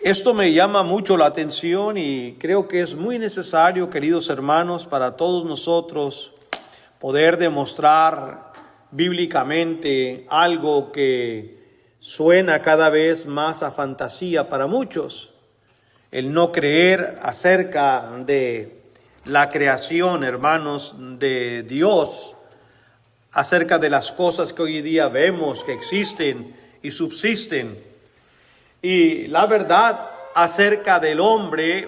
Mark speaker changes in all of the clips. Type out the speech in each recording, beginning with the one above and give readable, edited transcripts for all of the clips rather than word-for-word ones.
Speaker 1: Esto me llama mucho la atención y creo que es muy necesario, queridos hermanos, para todos nosotros poder demostrar bíblicamente algo que suena cada vez más a fantasía para muchos. El no creer acerca de la creación, hermanos, de Dios, acerca de las cosas que hoy día vemos que existen y subsisten. Y la verdad acerca del hombre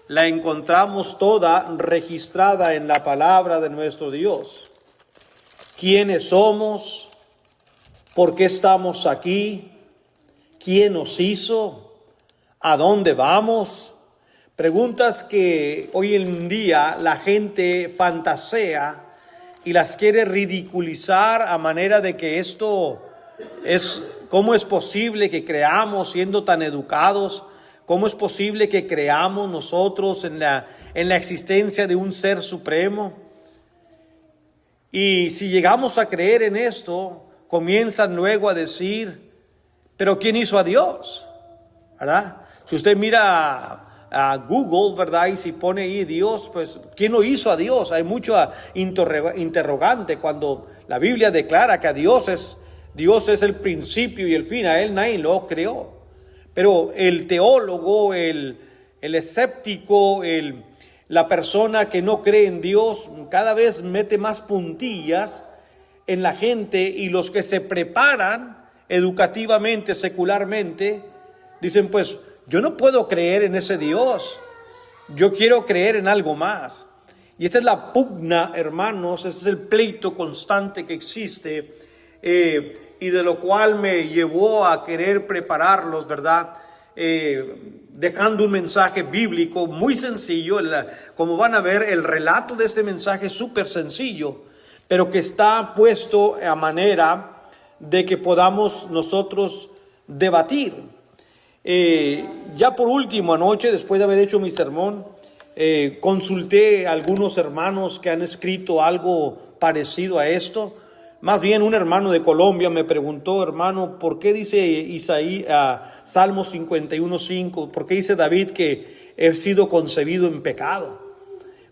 Speaker 1: la encontramos toda registrada en la palabra de nuestro Dios. ¿Quiénes somos? ¿Por qué estamos aquí? ¿Quién nos hizo? ¿A dónde vamos? Preguntas que hoy en día la gente fantasea y las quiere ridiculizar a manera de que esto es... ¿Cómo es posible que creamos siendo tan educados? ¿Cómo es posible que creamos nosotros en la existencia de un ser supremo? Y si llegamos a creer en esto, comienzan luego a decir, ¿pero quién hizo a Dios? ¿Verdad? Si usted mira a Google, ¿verdad? Y si pone ahí Dios, pues ¿quién lo hizo a Dios? Hay mucho interrogante cuando la Biblia declara que a Dios es el principio y el fin, a Él nadie lo creó. Pero el teólogo, el escéptico, la persona que no cree en Dios, cada vez mete más puntillas en la gente, y los que se preparan educativamente, secularmente, dicen, pues yo no puedo creer en ese Dios, yo quiero creer en algo más. Y esa es la pugna, hermanos, ese es el pleito constante que existe, y de lo cual me llevó a querer prepararlos, ¿verdad? Dejando un mensaje bíblico muy sencillo. Como van a ver, el relato de este mensaje es súper sencillo, pero que está puesto a manera de que podamos nosotros debatir. Ya por último, anoche, después de haber hecho mi sermón, consulté a algunos hermanos que han escrito algo parecido a esto. Más bien un hermano de Colombia me preguntó, hermano, ¿por qué dice Salmo 51:5? ¿Por qué dice David que he sido concebido en pecado?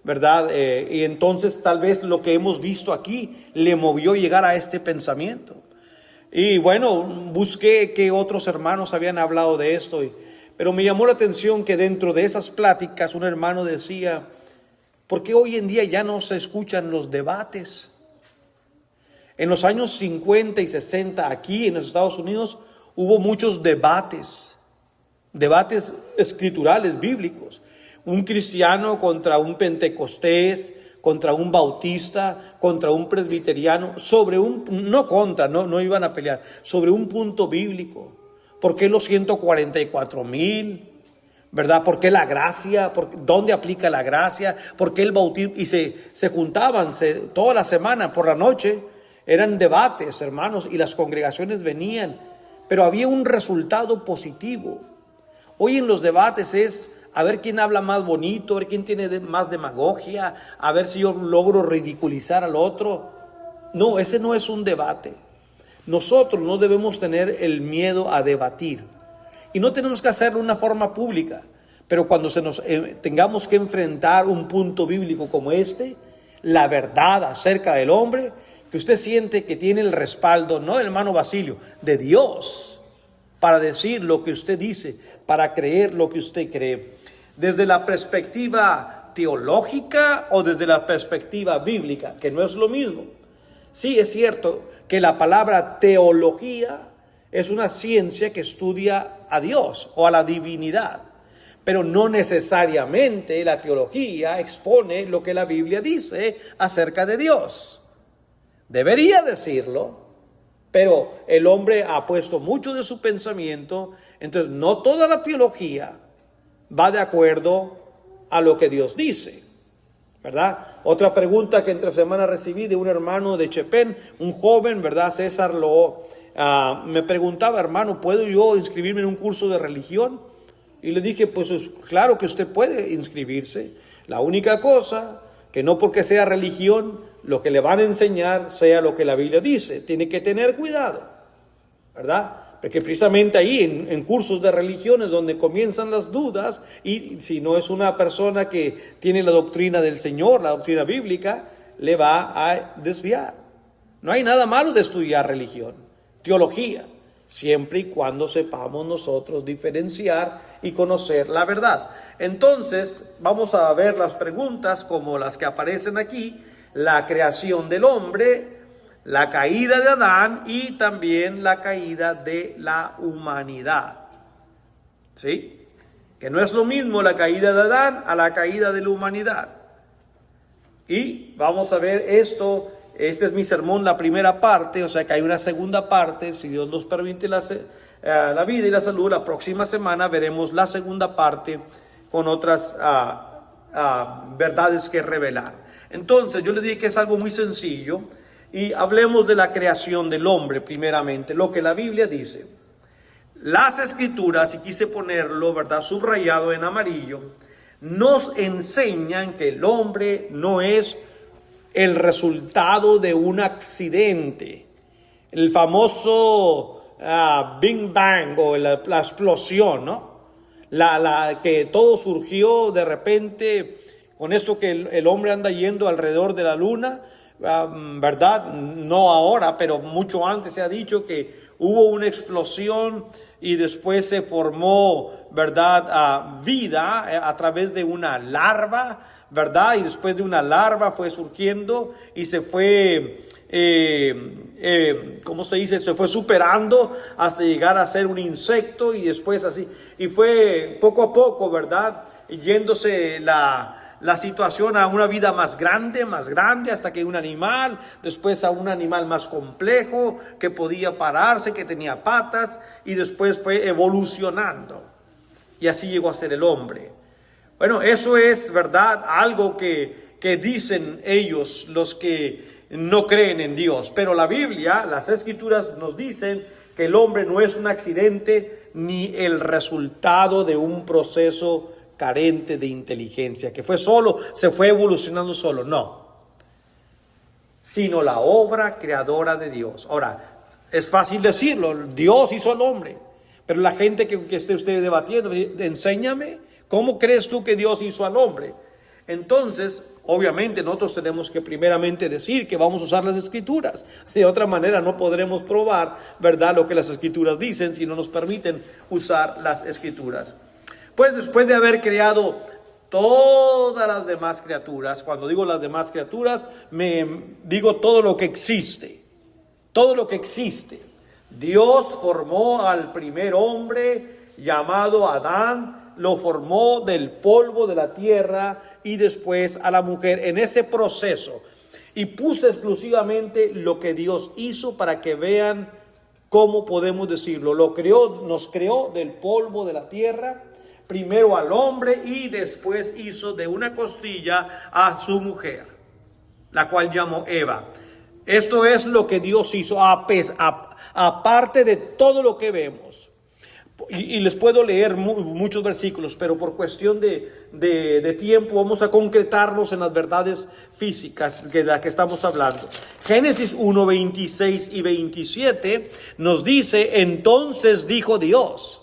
Speaker 1: ¿Verdad? Y entonces tal vez lo que hemos visto aquí le movió llegar a este pensamiento. Y bueno, busqué que otros hermanos habían hablado de esto, pero me llamó la atención que dentro de esas pláticas un hermano decía, ¿por qué hoy en día ya no se escuchan los debates? En los años 50 y 60 aquí en los Estados Unidos hubo muchos debates escriturales, bíblicos. Un cristiano contra un pentecostés, contra un bautista, contra un presbiteriano, no iban a pelear, sobre un punto bíblico. ¿Por qué los 144,000? ¿Verdad? ¿Por qué la gracia? ¿Dónde aplica la gracia? ¿Por qué el bautismo? Y se juntaban toda la semana por la noche. Eran debates, hermanos, y las congregaciones venían, pero había un resultado positivo. Hoy en los debates es a ver quién habla más bonito, a ver quién tiene más demagogia, a ver si yo logro ridiculizar al otro. No, ese no es un debate. Nosotros no debemos tener el miedo a debatir, y no tenemos que hacerlo de una forma pública, pero cuando tengamos que enfrentar un punto bíblico como este, la verdad acerca del hombre, que usted siente que tiene el respaldo, no del hermano Basilio, de Dios, para decir lo que usted dice, para creer lo que usted cree, desde la perspectiva teológica o desde la perspectiva bíblica, que no es lo mismo. Sí, es cierto que la palabra teología es una ciencia que estudia a Dios o a la divinidad, pero no necesariamente la teología expone lo que la Biblia dice acerca de Dios. Debería decirlo, pero el hombre ha puesto mucho de su pensamiento, entonces no toda la teología va de acuerdo a lo que Dios dice, ¿verdad? Otra pregunta que entre semana recibí de un hermano de Chepén, un joven, ¿verdad? César me preguntaba, hermano, ¿puedo yo inscribirme en un curso de religión? Y le dije, pues claro que usted puede inscribirse. La única cosa, que no porque sea religión, lo que le van a enseñar sea lo que la Biblia dice. Tiene que tener cuidado, ¿verdad? Porque precisamente ahí en cursos de religiones donde comienzan las dudas, y si no es una persona que tiene la doctrina del Señor, la doctrina bíblica, le va a desviar. No hay nada malo de estudiar religión, teología, siempre y cuando sepamos nosotros diferenciar y conocer la verdad. Entonces, vamos a ver las preguntas como las que aparecen aquí: la creación del hombre, la caída de Adán y también la caída de la humanidad. ¿Sí? Que no es lo mismo la caída de Adán a la caída de la humanidad. Y vamos a ver esto. Este es mi sermón, la primera parte, o sea que hay una segunda parte, si Dios nos permite la vida y la salud. La próxima semana veremos la segunda parte con otras verdades que revelar. Entonces yo les dije que es algo muy sencillo y hablemos de la creación del hombre primeramente, lo que la Biblia dice. Las escrituras, y quise ponerlo, ¿verdad?, subrayado en amarillo, nos enseñan que el hombre no es el resultado de un accidente, el famoso Big Bang o la explosión, ¿no? Que todo surgió de repente con esto que el hombre anda yendo alrededor de la luna, ¿verdad? No ahora, pero mucho antes se ha dicho que hubo una explosión y después se formó, ¿verdad?, vida a través de una larva, ¿verdad? Y después de una larva fue surgiendo y se fue, ¿cómo se dice? Se fue superando hasta llegar a ser un insecto y después así. Y fue poco a poco, ¿verdad?, yéndose la situación a una vida más grande, hasta que un animal, después a un animal más complejo, que podía pararse, que tenía patas, y después fue evolucionando. Y así llegó a ser el hombre. Bueno, eso es, ¿verdad?, algo que dicen ellos, los que no creen en Dios. Pero la Biblia, las escrituras nos dicen que el hombre no es un accidente ni el resultado de un proceso carente de inteligencia, que se fue evolucionando solo, no, sino la obra creadora de Dios. Ahora, es fácil decirlo, Dios hizo al hombre, pero la gente que esté usted debatiendo, enséñame, ¿cómo crees tú que Dios hizo al hombre? Entonces, obviamente nosotros tenemos que primeramente decir que vamos a usar las escrituras. De otra manera no podremos probar, ¿verdad?, lo que las escrituras dicen si no nos permiten usar las escrituras. Pues después de haber creado todas las demás criaturas, cuando digo las demás criaturas, me digo todo lo que existe. Todo lo que existe. Dios formó al primer hombre llamado Adán, lo formó del polvo de la tierra y después a la mujer en ese proceso. Y puso exclusivamente lo que Dios hizo para que vean cómo podemos decirlo. Nos creó del polvo de la tierra, primero al hombre y después hizo de una costilla a su mujer, la cual llamó Eva. Esto es lo que Dios hizo, aparte de todo lo que vemos. Y les puedo leer muchos versículos, pero por cuestión de tiempo vamos a concretarnos en las verdades físicas de las que estamos hablando. Génesis 1, 26 y 27 nos dice: entonces dijo Dios,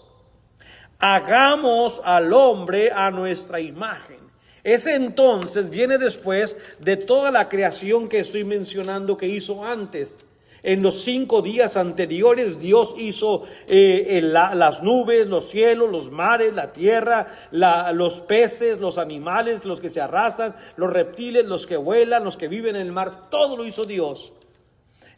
Speaker 1: hagamos al hombre a nuestra imagen. Ese entonces viene después de toda la creación que estoy mencionando que hizo antes. En los 5 días anteriores Dios hizo las nubes, los cielos, los mares, la tierra, los peces, los animales, los que se arrastran, los reptiles, los que vuelan, los que viven en el mar. Todo lo hizo Dios.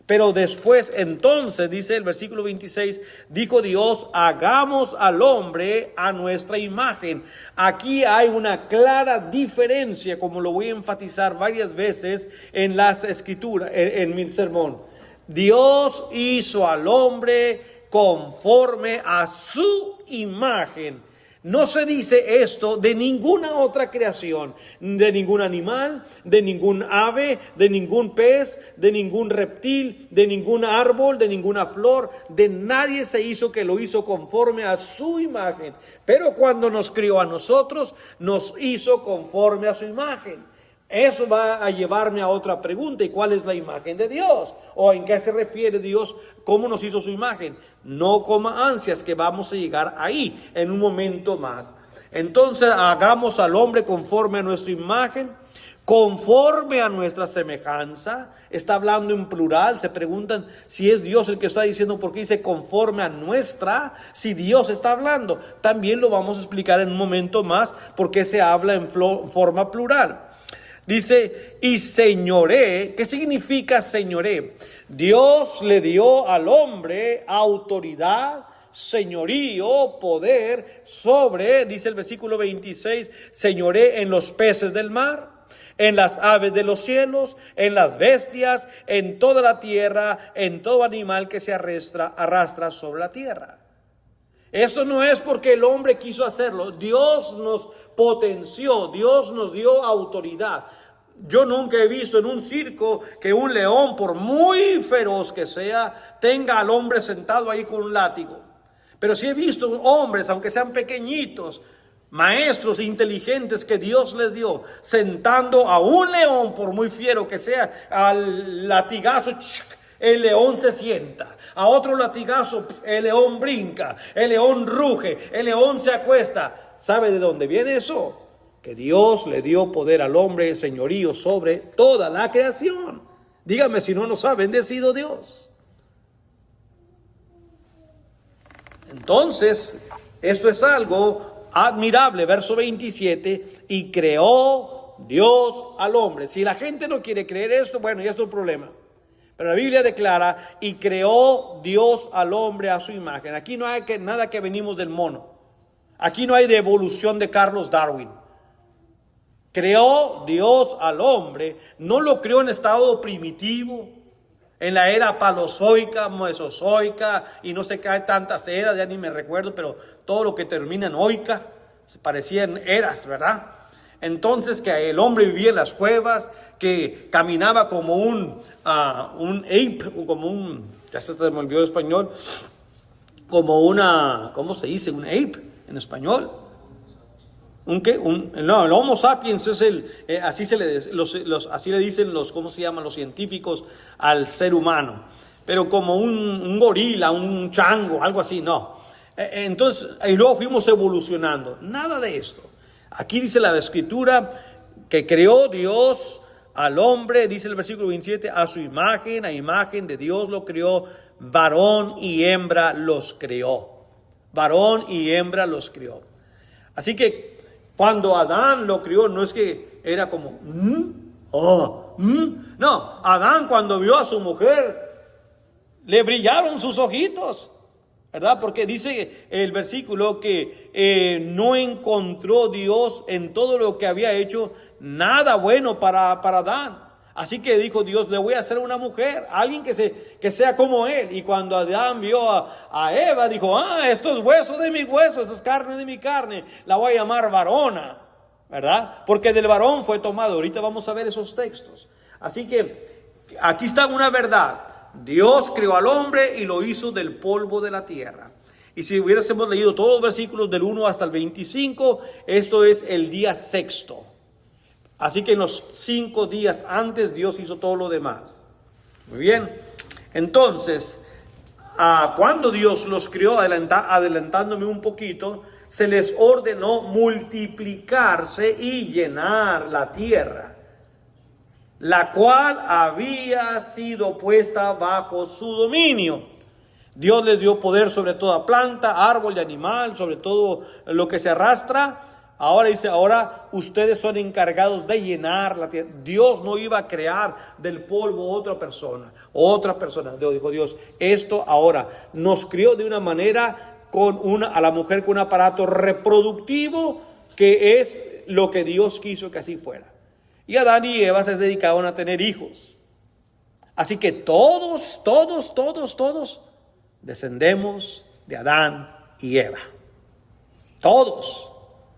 Speaker 1: Pero después, entonces, dice el versículo 26, dijo Dios, hagamos al hombre a nuestra imagen. Aquí hay una clara diferencia, como lo voy a enfatizar varias veces en las escrituras, en mi sermón. Dios hizo al hombre conforme a su imagen. No se dice esto de ninguna otra creación, de ningún animal, de ningún ave, de ningún pez, de ningún reptil, de ningún árbol, de ninguna flor. De nadie se hizo que lo hizo conforme a su imagen. Pero cuando nos crió a nosotros, nos hizo conforme a su imagen. Eso va a llevarme a otra pregunta: ¿y cuál es la imagen de Dios? ¿O en qué se refiere Dios? ¿Cómo nos hizo su imagen? No coma ansias, que vamos a llegar ahí en un momento más. Entonces, hagamos al hombre conforme a nuestra imagen, conforme a nuestra semejanza. Está hablando en plural. Se preguntan si es Dios el que está diciendo, ¿por qué dice conforme a nuestra? Si Dios está hablando, también lo vamos a explicar en un momento más, porque se habla en forma plural. Dice, y señoré. ¿Qué significa señoré? Dios le dio al hombre autoridad, señorío, poder sobre, dice el versículo 26, señoré en los peces del mar, en las aves de los cielos, en las bestias, en toda la tierra, en todo animal que se arrastra sobre la tierra. Esto no es porque el hombre quiso hacerlo. Dios nos potenció, Dios nos dio autoridad. Yo nunca he visto en un circo que un león, por muy feroz que sea, tenga al hombre sentado ahí con un látigo. Pero sí he visto hombres, aunque sean pequeñitos, maestros inteligentes que Dios les dio, sentando a un león, por muy fiero que sea, al latigazo, el león se sienta. A otro latigazo, el león brinca, el león ruge, el león se acuesta. ¿Sabe de dónde viene eso? Que Dios le dio poder al hombre, señorío sobre toda la creación. Dígame si no nos ha bendecido Dios. Entonces, esto es algo admirable. Verso 27, y creó Dios al hombre. Si la gente no quiere creer esto, bueno, ya es un problema. Pero la Biblia declara, y creó Dios al hombre a su imagen. Aquí no hay nada que venimos del mono. Aquí no hay de evolución de Carlos Darwin. Creó Dios al hombre, no lo creó en estado primitivo, en la era paleozoica, mesozoica, y no sé qué hay tantas eras, ya ni me recuerdo, pero todo lo que termina en oica, se parecían eras, ¿verdad? Entonces, que el hombre vivía en las cuevas, que caminaba como un ape, como ya se me olvidó el español, como ¿cómo se dice? Un ape en español. ¿Un qué? No, el Homo sapiens es así así le dicen ¿cómo se llaman los científicos al ser humano? Pero como un gorila, un chango, algo así, no. Entonces, y luego fuimos evolucionando. Nada de esto. Aquí dice la Escritura que creó Dios al hombre, dice el versículo 27, a su imagen, a imagen de Dios lo creó, varón y hembra los creó. Varón y hembra los creó. Así que cuando Adán lo crió, no es que era como, no, Adán cuando vio a su mujer, le brillaron sus ojitos, ¿verdad? Porque dice el versículo que no encontró Dios en todo lo que había hecho nada bueno para Adán. Así que dijo Dios, le voy a hacer una mujer, alguien que sea como él. Y cuando Adán vio a Eva, dijo, esto es hueso de mi hueso, esto es carne de mi carne, la voy a llamar varona, ¿verdad? Porque del varón fue tomado. Ahorita vamos a ver esos textos. Así que aquí está una verdad. Dios creó al hombre y lo hizo del polvo de la tierra. Y si hubiésemos leído todos los versículos del 1 hasta el 25, esto es el día sexto. Así que en los 5 días antes Dios hizo todo lo demás. Muy bien. Entonces, cuando Dios los crió, adelantándome un poquito, se les ordenó multiplicarse y llenar la tierra, la cual había sido puesta bajo su dominio. Dios les dio poder sobre toda planta, árbol y animal, sobre todo lo que se arrastra. Ahora dice, ahora ustedes son encargados de llenar la tierra. Dios no iba a crear del polvo otra persona. Dijo Dios, esto ahora nos crió de una manera a la mujer con un aparato reproductivo, que es lo que Dios quiso que así fuera. Y Adán y Eva se dedicaron a tener hijos. Así que todos descendemos de Adán y Eva. Todos.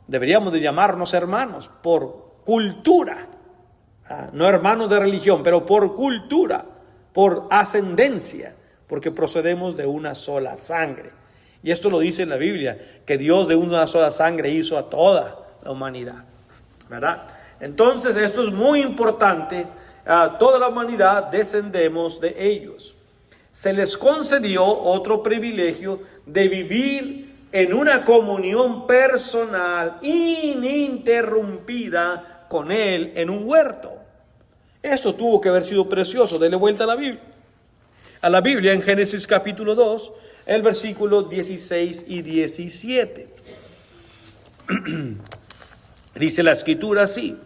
Speaker 1: Deberíamos de llamarnos hermanos por cultura, no hermanos de religión, pero por cultura, por ascendencia, porque procedemos de una sola sangre. Y esto lo dice en la Biblia, que Dios de una sola sangre hizo a toda la humanidad, ¿verdad? Entonces esto es muy importante. Toda la humanidad descendemos de ellos. Se les concedió otro privilegio de vivir en una comunión personal ininterrumpida con Él en un huerto. Esto tuvo que haber sido precioso. Dele vuelta a la Biblia en Génesis capítulo 2, el versículo 16 y 17. Dice la escritura así: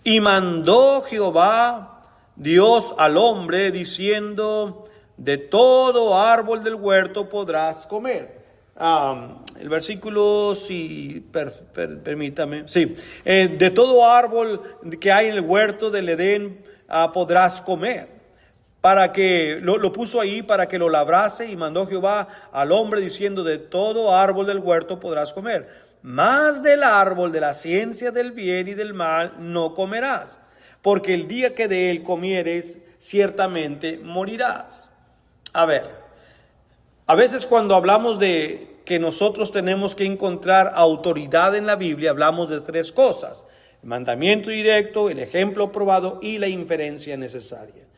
Speaker 1: y mandó Jehová Dios al hombre diciendo: de todo árbol del huerto podrás comer. El versículo, sí, permítame, sí, de todo árbol que hay en el huerto del Edén podrás comer. Para que, lo puso ahí para que lo labrase, y mandó Jehová al hombre diciendo: de todo árbol del huerto podrás comer, mas del árbol de la ciencia del bien y del mal no comerás, porque el día que de él comieres, ciertamente morirás. A veces cuando hablamos de que nosotros tenemos que encontrar autoridad en la Biblia, hablamos de tres cosas: el mandamiento directo, el ejemplo probado y la inferencia necesaria.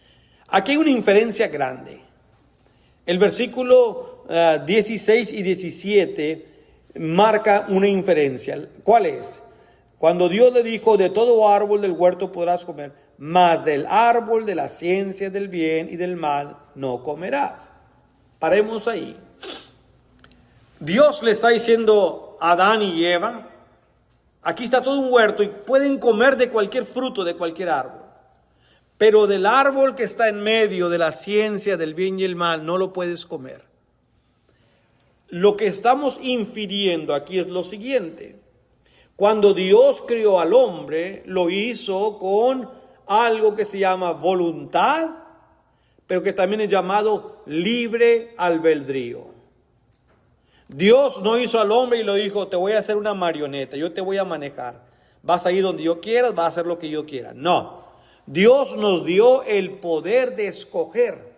Speaker 1: Aquí hay una inferencia grande. El versículo 16 y 17 marca una inferencia. ¿Cuál es? Cuando Dios le dijo: de todo árbol del huerto podrás comer, mas del árbol de la ciencia del bien y del mal no comerás. Paremos ahí. Dios le está diciendo a Adán y Eva: aquí está todo un huerto y pueden comer de cualquier fruto, de cualquier árbol. Pero del árbol que está en medio de la ciencia del bien y el mal no lo puedes comer. Lo que estamos infiriendo aquí es lo siguiente: cuando Dios creó al hombre, lo hizo con algo que se llama voluntad, pero que también es llamado libre albedrío. Dios no hizo al hombre y lo dijo: te voy a hacer una marioneta, yo te voy a manejar. Vas a ir donde yo quiera, vas a hacer lo que yo quiera. No, Dios nos dio el poder de escoger,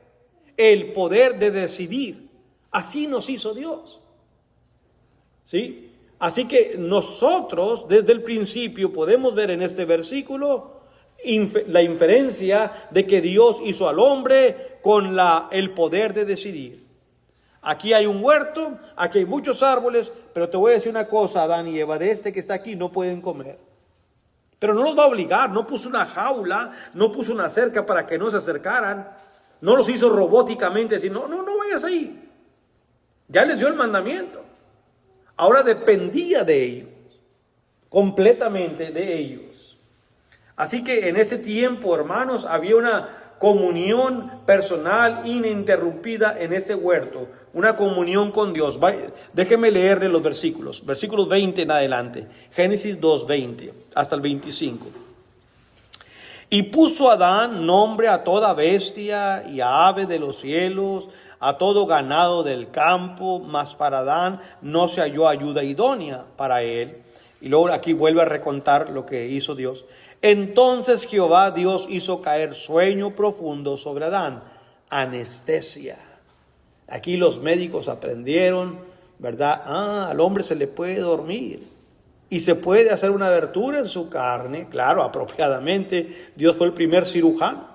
Speaker 1: el poder de decidir. Así nos hizo Dios. ¿Sí? Así que nosotros desde el principio podemos ver en este versículo la inferencia de que Dios hizo al hombre con el poder de decidir. Aquí hay un huerto, aquí hay muchos árboles, pero te voy a decir una cosa, Adán y Eva: de este que está aquí no pueden comer. Pero no los va a obligar, no puso una jaula, no puso una cerca para que no se acercaran, no los hizo robóticamente, decir: no vayas ahí. Ya les dio el mandamiento. Ahora dependía de ellos, completamente de ellos. Así que en ese tiempo, hermanos, había una comunión personal ininterrumpida en ese huerto, una comunión con Dios. Déjenme leerle los versículos 20 en adelante, Génesis 2:20 hasta el 25. Y puso Adán nombre a toda bestia y a ave de los cielos, a todo ganado del campo, mas para Adán no se halló ayuda idónea para él. Y luego aquí vuelve a recontar lo que hizo Dios. Entonces Jehová Dios hizo caer sueño profundo sobre Adán, anestesia. Aquí los médicos aprendieron, ¿verdad? Al hombre se le puede dormir y se puede hacer una abertura en su carne. Claro, apropiadamente, Dios fue el primer cirujano.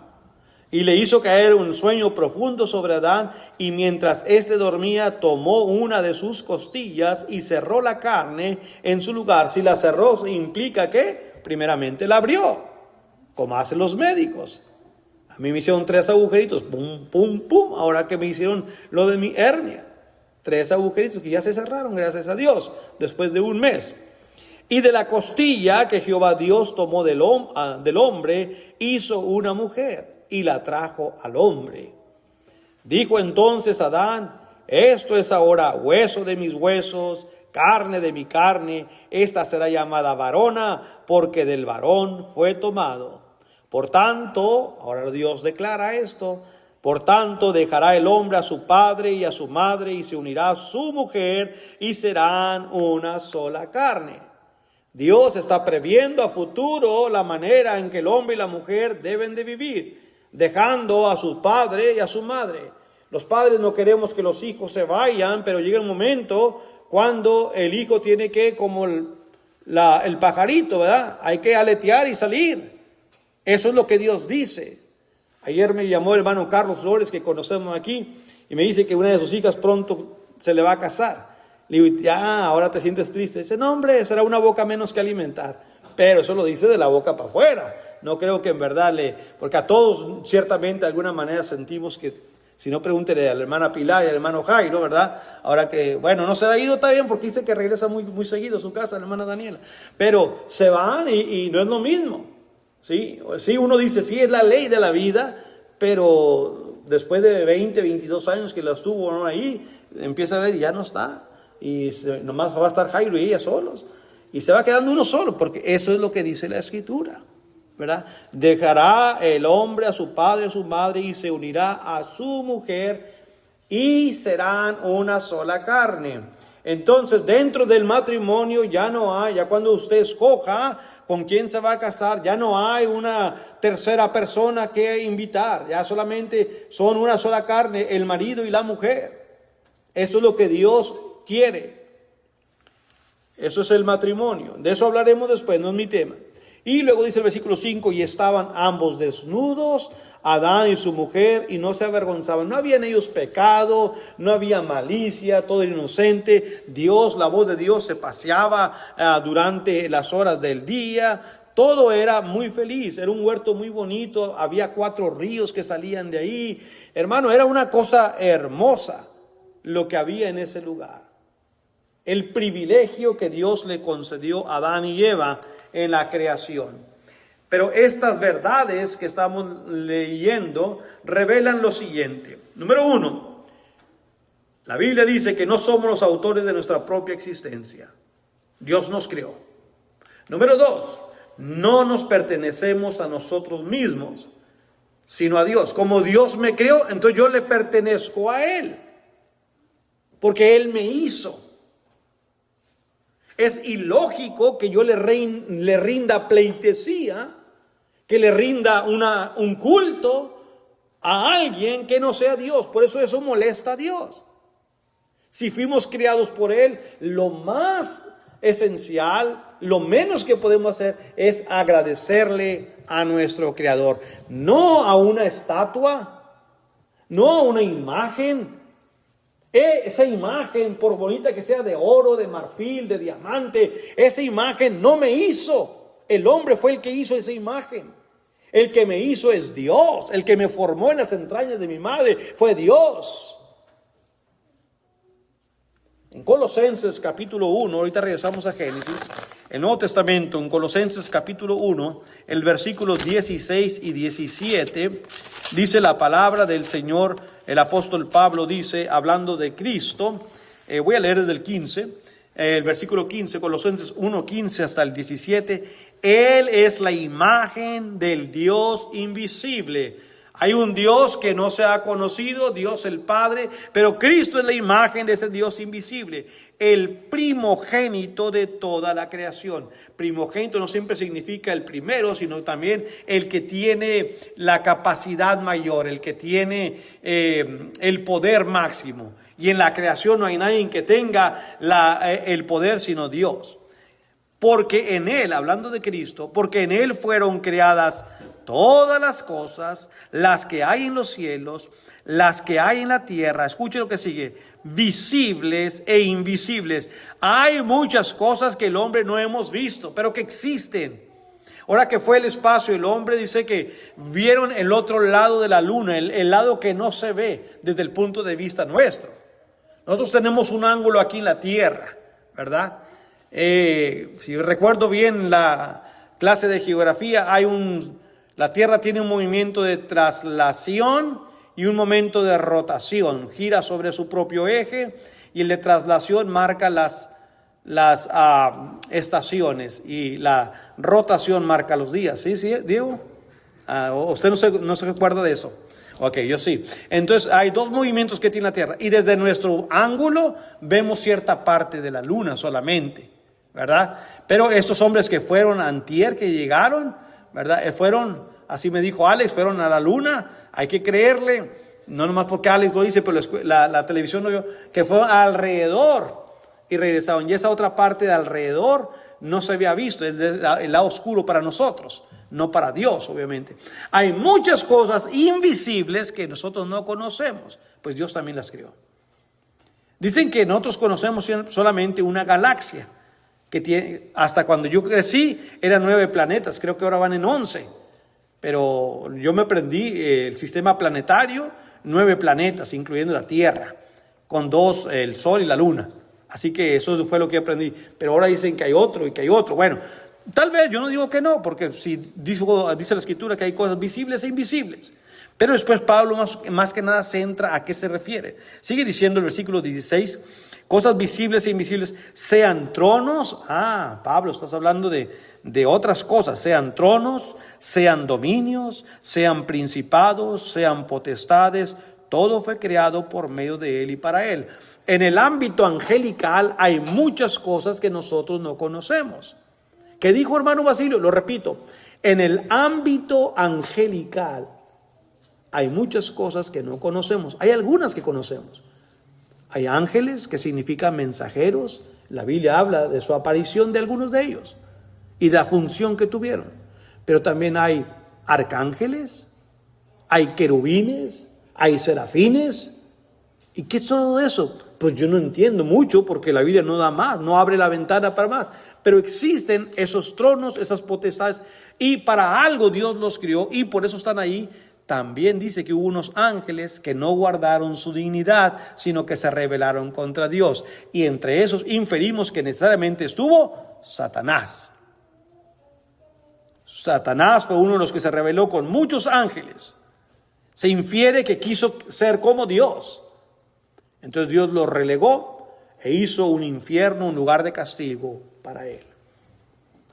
Speaker 1: Y le hizo caer un sueño profundo sobre Adán, y mientras éste dormía, tomó una de sus costillas y cerró la carne en su lugar. Si la cerró, implica que primeramente la abrió, como hacen los médicos. A mí me hicieron 3 agujeritos, pum, pum, pum. Ahora que me hicieron lo de mi hernia, 3 agujeritos que ya se cerraron, gracias a Dios, después de un mes. Y de la costilla que Jehová Dios tomó del hombre, hizo una mujer y la trajo al hombre. Dijo entonces Adán: esto es ahora hueso de mis huesos, carne de mi carne. Esta será llamada varona, porque del varón fue tomado. Por tanto, ahora Dios declara esto: por tanto dejará el hombre a su padre y a su madre, y se unirá a su mujer, y serán una sola carne. Dios está previendo a futuro la manera en que el hombre y la mujer deben de vivir, dejando a su padre y a su madre. Los padres no queremos que los hijos se vayan, pero llega un momento cuando el hijo tiene que, como el pajarito, ¿verdad? Hay que aletear y salir. Eso es lo que Dios dice. Ayer me llamó el hermano Carlos Flores, que conocemos aquí, y me dice que una de sus hijas pronto se le va a casar. Le digo, ya, ahora te sientes triste. Dice, no, hombre, será una boca menos que alimentar. Pero eso lo dice de la boca para afuera. No creo que en verdad porque a todos ciertamente de alguna manera sentimos que, si no, pregúntele a la hermana Pilar y al hermano Jairo, ¿verdad? Ahora que, bueno, no se ha ido, está bien, porque dice que regresa muy, muy seguido a su casa, la hermana Daniela. Pero se van y no es lo mismo. ¿Sí? Sí, uno dice, sí, es la ley de la vida, pero después de 20, 22 años que la estuvo, ¿no?, ahí, empieza a ver y ya no está. Y nomás va a estar Jairo y ella solos. Y se va quedando uno solo, porque eso es lo que dice la Escritura, ¿verdad? Dejará el hombre a su padre y a su madre y se unirá a su mujer y serán una sola carne. Entonces, dentro del matrimonio ya no hay, ya cuando usted escoja con quién se va a casar, ya no hay una tercera persona que invitar, ya solamente son una sola carne, el marido y la mujer. Eso es lo que Dios quiere. Eso es el matrimonio. De eso hablaremos después, no es mi tema. Y luego dice el versículo 5, y estaban ambos desnudos, Adán y su mujer, y no se avergonzaban. No había en ellos pecado, no había malicia, todo era inocente. Dios, la voz de Dios se paseaba durante las horas del día. Todo era muy feliz, era un huerto muy bonito, había 4 ríos que salían de ahí. Hermano, era una cosa hermosa lo que había en ese lugar. El privilegio que Dios le concedió a Adán y Eva en la creación. Pero estas verdades que estamos leyendo revelan lo siguiente. Número 1, la Biblia dice que no somos los autores de nuestra propia existencia. Dios nos creó. Número 2, no nos pertenecemos a nosotros mismos, sino a Dios. Como Dios me creó, entonces yo le pertenezco a Él, porque Él me hizo. Es ilógico que yo le rinda pleitesía, que le rinda un culto a alguien que no sea Dios. Por eso molesta a Dios. Si fuimos criados por Él, lo más esencial, lo menos que podemos hacer es agradecerle a nuestro Creador. No a una estatua, no a una imagen. Esa imagen, por bonita que sea, de oro, de marfil, de diamante, esa imagen no me hizo. El hombre fue el que hizo esa imagen. El que me hizo es Dios. El que me formó en las entrañas de mi madre fue Dios. En Colosenses capítulo 1, ahorita regresamos a Génesis, el Nuevo Testamento, en Colosenses capítulo 1, el versículos 16 y 17, dice la palabra del Señor. El apóstol Pablo dice, hablando de Cristo, voy a leer desde el 15, el versículo 15, Colosenses 1, 15 hasta el 17. Él es la imagen del Dios invisible. Hay un Dios que no se ha conocido, Dios el Padre, pero Cristo es la imagen de ese Dios invisible, el primogénito de toda la creación. Primogénito no siempre significa el primero, sino también el que tiene la capacidad mayor, el que tiene el poder máximo. Y en la creación no hay nadie que tenga el poder sino Dios. Porque en Él, hablando de Cristo, porque en Él fueron creadas todas las cosas, las que hay en los cielos, las que hay en la tierra. Escuche lo que sigue: visibles e invisibles. Hay muchas cosas que el hombre no hemos visto, pero que existen. Ahora que fue el espacio, el hombre dice que vieron el otro lado de la luna, el lado que no se ve desde el punto de vista nuestro. Nosotros tenemos un ángulo aquí en la tierra, ¿verdad? Si recuerdo bien la clase de geografía, la tierra tiene un movimiento de traslación y un momento de rotación. Gira sobre su propio eje, y el de traslación marca las estaciones, y la rotación marca los días. ¿Sí, Diego? ¿Usted no se recuerda de eso? Ok, yo sí. Entonces hay 2 movimientos que tiene la tierra, y desde nuestro ángulo vemos cierta parte de la luna solamente, ¿verdad? Pero estos hombres que fueron antier, que llegaron, ¿verdad? Así me dijo Alex, fueron a la luna. Hay que creerle, no nomás porque Alex lo dice, pero la televisión no vio, que fueron alrededor y regresaron. Y esa otra parte de alrededor no se había visto, el lado oscuro para nosotros, no para Dios, obviamente. Hay muchas cosas invisibles que nosotros no conocemos, pues Dios también las creó. Dicen que nosotros conocemos solamente una galaxia, que tiene, hasta cuando yo crecí, eran 9 planetas, creo que ahora van en 11. Pero yo me aprendí el sistema planetario, 9 planetas, incluyendo la Tierra, con 2, el Sol y la Luna. Así que eso fue lo que aprendí. Pero ahora dicen que hay otro y que hay otro. Bueno, tal vez yo no digo que no, porque si dice la Escritura que hay cosas visibles e invisibles. Pero después Pablo más que nada se entra a qué se refiere. Sigue diciendo el versículo 16, cosas visibles e invisibles, sean tronos. Pablo, estás hablando de otras cosas, sean tronos, sean dominios, sean principados, sean potestades. Todo fue creado por medio de él y para él. En el ámbito angelical hay muchas cosas que nosotros no conocemos. ¿Qué dijo hermano Basilio? Lo repito, en el ámbito angelical hay muchas cosas que no conocemos. Hay algunas que conocemos. Hay ángeles que significan mensajeros. La Biblia habla de su aparición de algunos de ellos y de la función que tuvieron. Pero también hay arcángeles, hay querubines, hay serafines. ¿Y qué es todo eso? Pues yo no entiendo mucho porque la Biblia no da más, no abre la ventana para más. Pero existen esos tronos, esas potestades, y para algo Dios los crió y por eso están ahí. También dice que hubo unos ángeles que no guardaron su dignidad, sino que se rebelaron contra Dios. Y entre esos inferimos que necesariamente estuvo Satanás. Satanás fue uno de los que se rebeló con muchos ángeles. Se infiere que quiso ser como Dios. Entonces Dios lo relegó e hizo un infierno, un lugar de castigo para él.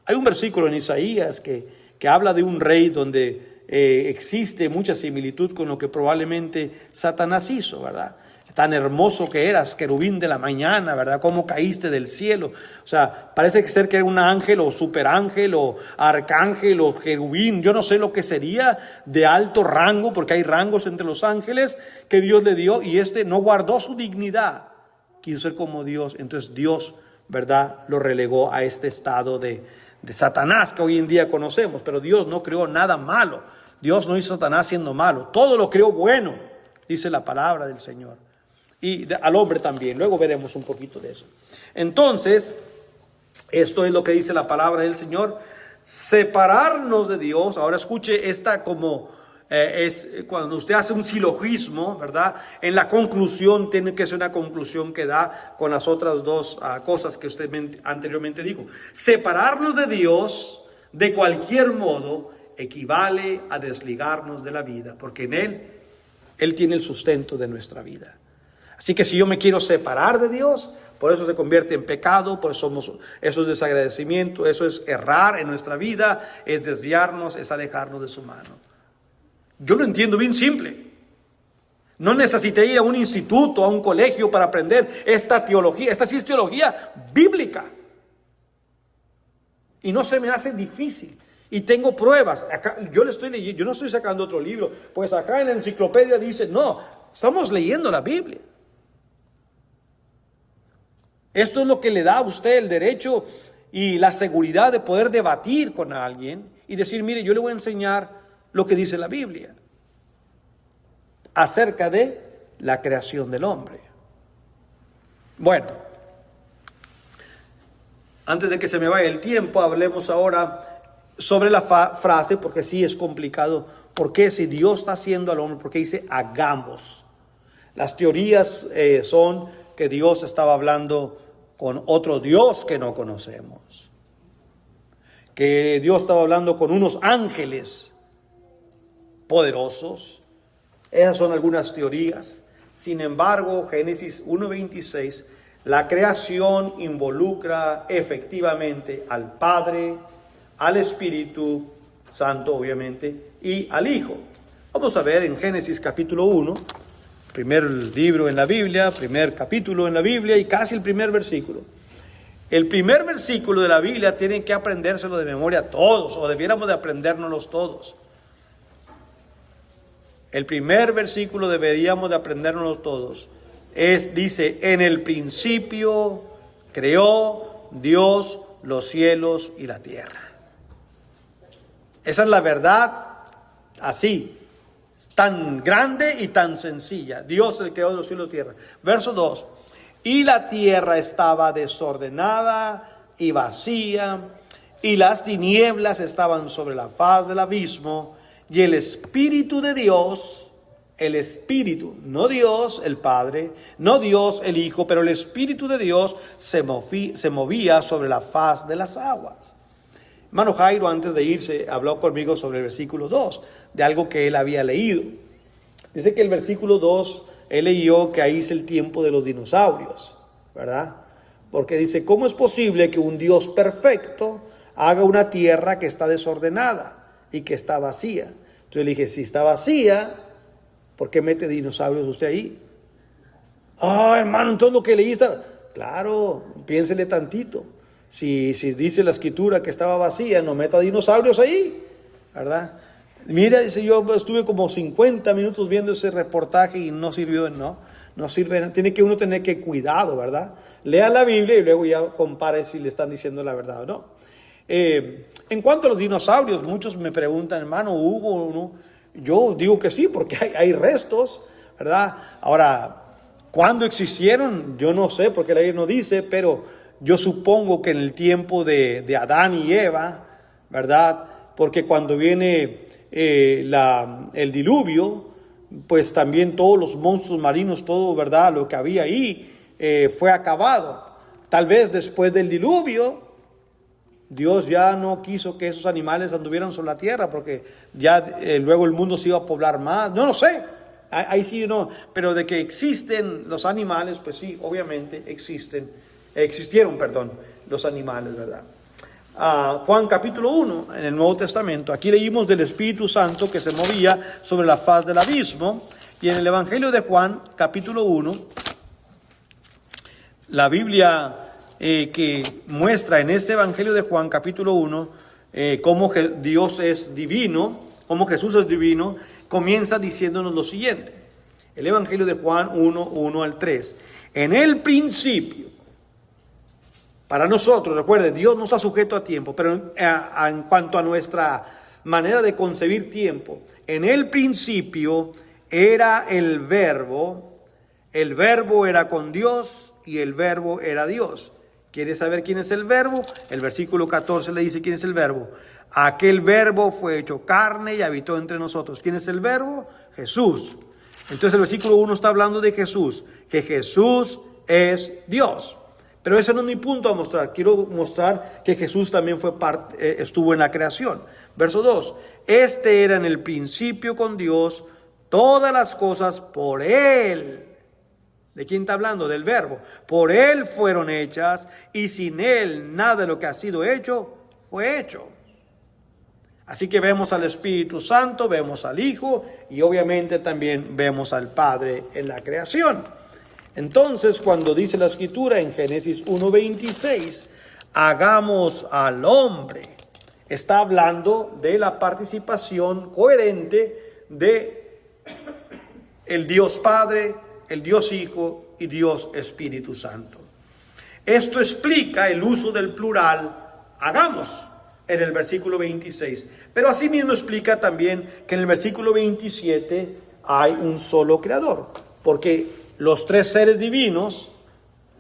Speaker 1: Hay un versículo en Isaías que habla de un rey donde existe mucha similitud con lo que probablemente Satanás hizo, ¿verdad? Tan hermoso que eras, querubín de la mañana, ¿verdad? Cómo caíste del cielo. O sea, parece ser que era un ángel o superángel o arcángel o querubín. Yo no sé lo que sería de alto rango, porque hay rangos entre los ángeles que Dios le dio y no guardó su dignidad. Quiso ser como Dios. Entonces Dios, ¿verdad?, lo relegó a este estado de Satanás que hoy en día conocemos. Pero Dios no creó nada malo. Dios no hizo a Satanás siendo malo. Todo lo creó bueno, dice la palabra del Señor. Y al hombre también. Luego veremos un poquito de eso. Entonces, esto es lo que dice la palabra del Señor. Separarnos de Dios. Ahora escuche esta como es cuando usted hace un silogismo, ¿verdad? En la conclusión tiene que ser una conclusión que da con las otras dos cosas que usted anteriormente dijo. Separarnos de Dios de cualquier modo equivale a desligarnos de la vida, porque en Él tiene el sustento de nuestra vida. Así que si yo me quiero separar de Dios, por eso se convierte en pecado, por eso eso es desagradecimiento, eso es errar en nuestra vida, es desviarnos, es alejarnos de su mano. Yo lo entiendo bien simple. No necesité ir a un instituto, a un colegio para aprender esta teología. Esta sí es teología bíblica. Y no se me hace difícil. Y tengo pruebas. Acá, yo le estoy leyendo, yo no estoy sacando otro libro. Pues acá en la enciclopedia dice, no, estamos leyendo la Biblia. Esto es lo que le da a usted el derecho y la seguridad de poder debatir con alguien y decir, mire, yo le voy a enseñar lo que dice la Biblia acerca de la creación del hombre. Bueno, antes de que se me vaya el tiempo, hablemos ahora sobre la frase, porque sí es complicado. ¿Por qué si Dios está haciendo al hombre? Porque dice hagamos. Las teorías son que Dios estaba hablando con otro Dios que no conocemos, que Dios estaba hablando con unos ángeles poderosos. Esas son algunas teorías. Sin embargo, Génesis 1:26, la creación involucra efectivamente al Padre, al Espíritu Santo, obviamente, y al Hijo. Vamos a ver en Génesis capítulo 1, primer libro en la Biblia, primer capítulo en la Biblia y casi el primer versículo. El primer versículo de la Biblia tienen que aprendérselo de memoria todos, o debiéramos de aprendérnoslos todos. El primer versículo deberíamos de aprendérnoslo todos. Dice, en el principio Creó Dios los cielos y la tierra. Esa es la verdad, así, tan grande y tan sencilla. Dios el creador de los cielos y la tierra. Verso 2. Y la tierra estaba desordenada y vacía, y las tinieblas estaban sobre la faz del abismo, y el Espíritu de Dios, el Espíritu, no Dios el Padre, no Dios el Hijo, pero el Espíritu de Dios se movía sobre la faz de las aguas. Hermano Jairo, antes de irse, habló conmigo sobre el versículo 2, de algo que él había leído. Dice que el versículo 2, él leyó que ahí es el tiempo de los dinosaurios, ¿verdad? Porque dice, ¿cómo es posible que un Dios perfecto haga una tierra que está desordenada y que está vacía? Entonces le dije, si está vacía, ¿por qué mete dinosaurios usted ahí? Hermano, entonces lo que leí está... Claro, piénsele tantito. Si dice la escritura que estaba vacía, no meta dinosaurios ahí, ¿verdad? Mira, dice, yo estuve como 50 minutos viendo ese reportaje y no sirvió, no sirve. Tiene que uno tener que cuidado, ¿verdad? Lea la Biblia y luego ya compare si le están diciendo la verdad o no. En cuanto a los dinosaurios, muchos me preguntan, hermano, ¿hubo o no? Yo digo que sí, porque hay restos, ¿verdad? Ahora, ¿cuándo existieron? Yo no sé, porque la Biblia no dice, pero yo supongo que en el tiempo de Adán y Eva, ¿verdad? Porque cuando viene el diluvio, pues también todos los monstruos marinos, todo, ¿verdad? Lo que había ahí fue acabado. Tal vez después del diluvio, Dios ya no quiso que esos animales anduvieran sobre la tierra, porque ya luego el mundo se iba a poblar más. No lo sé, ahí sí no, pero de que existen los animales, pues sí, obviamente existieron los animales, ¿verdad? Juan capítulo 1, en el Nuevo Testamento, aquí leímos del Espíritu Santo que se movía sobre la faz del abismo, y en el Evangelio de Juan capítulo 1, la Biblia que muestra en este Evangelio de Juan capítulo 1 cómo Dios es divino, cómo Jesús es divino, comienza diciéndonos lo siguiente. El Evangelio de Juan 1 al 3. En el principio, para nosotros, recuerden, Dios no está sujeto a tiempo, pero en cuanto a nuestra manera de concebir tiempo, en el principio era el verbo era con Dios y el verbo era Dios. ¿Quiere saber quién es el verbo? El versículo 14 le dice quién es el verbo. Aquel verbo fue hecho carne y habitó entre nosotros. ¿Quién es el verbo? Jesús. Entonces el versículo 1 está hablando de Jesús, que Jesús es Dios. Pero ese no es mi punto a mostrar. Quiero mostrar que Jesús también estuvo en la creación. Verso 2. Este era en el principio con Dios, todas las cosas por Él. ¿De quién está hablando? Del verbo. Por Él fueron hechas, y sin Él nada de lo que ha sido hecho fue hecho. Así que vemos al Espíritu Santo, vemos al Hijo y obviamente también vemos al Padre en la creación. Entonces, cuando dice la Escritura en Génesis 1:26, hagamos al hombre, está hablando de la participación coherente de el Dios Padre, el Dios Hijo y Dios Espíritu Santo. Esto explica el uso del plural hagamos en el versículo 26. Pero asimismo explica también que en el versículo 27 hay un solo creador, porque los tres seres divinos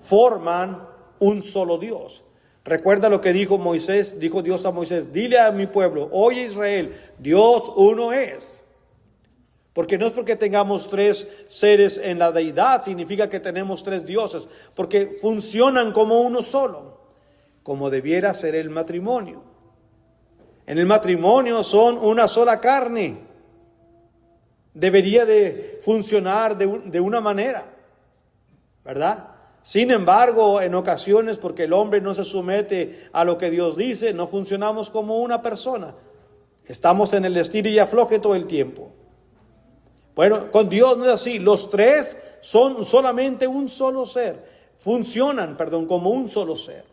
Speaker 1: forman un solo Dios. Recuerda lo que dijo Dios a Moisés, dile a mi pueblo, oye Israel, Dios uno es. Porque no es porque tengamos tres seres en la deidad, significa que tenemos tres dioses, porque funcionan como uno solo, como debiera ser el matrimonio. En el matrimonio son una sola carne, debería de funcionar de una manera, ¿verdad? Sin embargo, en ocasiones, porque el hombre no se somete a lo que Dios dice, no funcionamos como una persona, estamos en el estira y afloje todo el tiempo. Bueno, con Dios no es así. Los tres son solamente un solo ser. Funcionan, como un solo ser.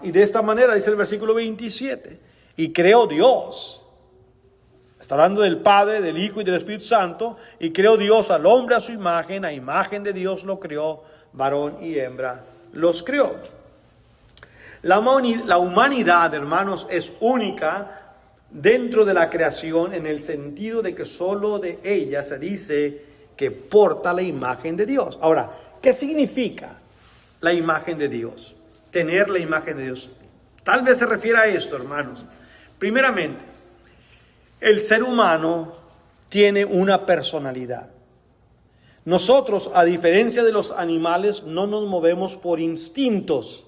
Speaker 1: Y de esta manera dice el versículo 27. Y creó Dios. Está hablando del Padre, del Hijo y del Espíritu Santo. Y creó Dios al hombre a su imagen. A imagen de Dios lo creó. varón y hembra los creó. La humanidad, hermanos, es única dentro de la creación en el sentido de que solo de ella se dice que porta la imagen de Dios. Ahora, ¿qué significa la imagen de Dios? Tener la imagen de Dios. Tal vez se refiere a esto, hermanos. Primeramente, el ser humano tiene una personalidad. Nosotros, a diferencia de los animales, no nos movemos por instintos,